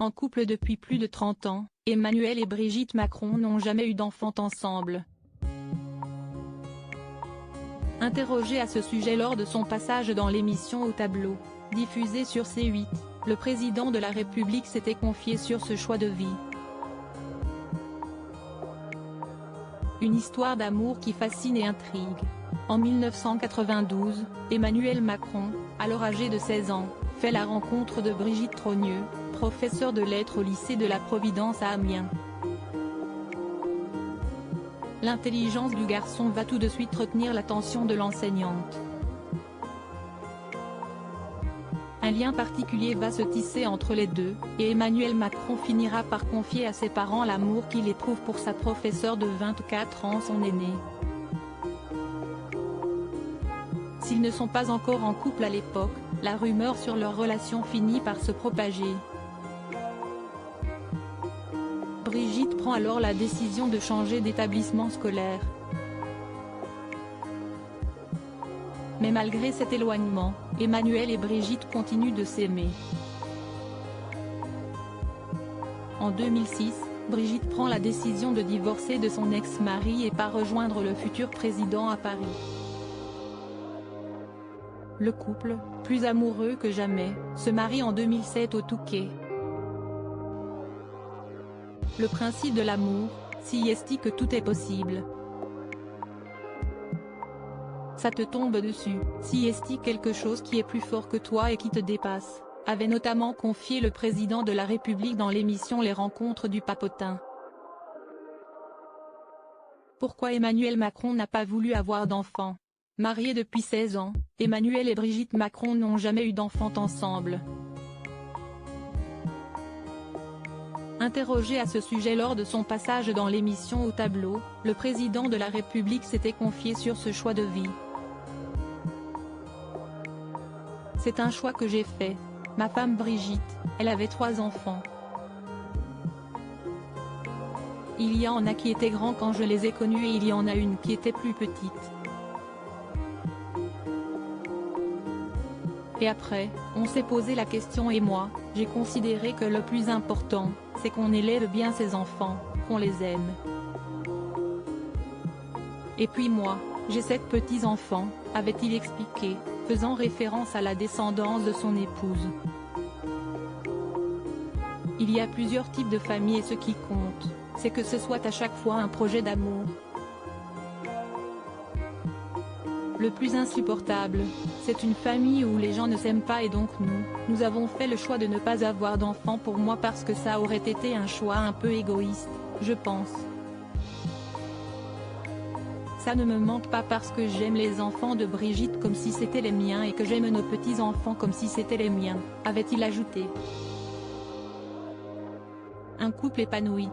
En couple depuis plus de 30 ans, Emmanuel et Brigitte Macron n'ont jamais eu d'enfant ensemble. Interrogé à ce sujet lors de son passage dans l'émission Au tableau, diffusée sur C8, le président de la République s'était confié sur ce choix de vie. Une histoire d'amour qui fascine et intrigue. En 1992, Emmanuel Macron, alors âgé de 16 ans, fait la rencontre de Brigitte Trogneux, professeure de lettres au lycée de la Providence à Amiens. L'intelligence du garçon va tout de suite retenir l'attention de l'enseignante. Un lien particulier va se tisser entre les deux, et Emmanuel Macron finira par confier à ses parents l'amour qu'il éprouve pour sa professeure de 24 ans, son aînée. S'ils ne sont pas encore en couple à l'époque, la rumeur sur leur relation finit par se propager. Brigitte prend alors la décision de changer d'établissement scolaire. Mais malgré cet éloignement, Emmanuel et Brigitte continuent de s'aimer. En 2006, Brigitte prend la décision de divorcer de son ex-mari et part rejoindre le futur président à Paris. Le couple, plus amoureux que jamais, se marie en 2007 au Touquet. Le principe de l'amour, si est que tout est possible. Ça te tombe dessus, si est quelque chose qui est plus fort que toi et qui te dépasse, avait notamment confié le président de la République dans l'émission Les Rencontres du Papotin. Pourquoi Emmanuel Macron n'a pas voulu avoir d'enfant? Mariés depuis 16 ans, Emmanuel et Brigitte Macron n'ont jamais eu d'enfant ensemble. Interrogé à ce sujet lors de son passage dans l'émission Au tableau, le président de la République s'était confié sur ce choix de vie. C'est un choix que j'ai fait. Ma femme Brigitte, elle avait 3 enfants. Il y en a qui étaient grands quand je les ai connus et il y en a une qui était plus petite. Et après, on s'est posé la question et moi, j'ai considéré que le plus important, c'est qu'on élève bien ses enfants, qu'on les aime. Et puis moi, j'ai 7 petits-enfants, avait-il expliqué, faisant référence à la descendance de son épouse. Il y a plusieurs types de familles et ce qui compte, c'est que ce soit à chaque fois un projet d'amour. Le plus insupportable, c'est une famille où les gens ne s'aiment pas et donc nous avons fait le choix de ne pas avoir d'enfants pour moi parce que ça aurait été un choix un peu égoïste, je pense. Ça ne me manque pas parce que j'aime les enfants de Brigitte comme si c'était les miens et que j'aime nos petits-enfants comme si c'était les miens, avait-il ajouté. Un couple épanoui.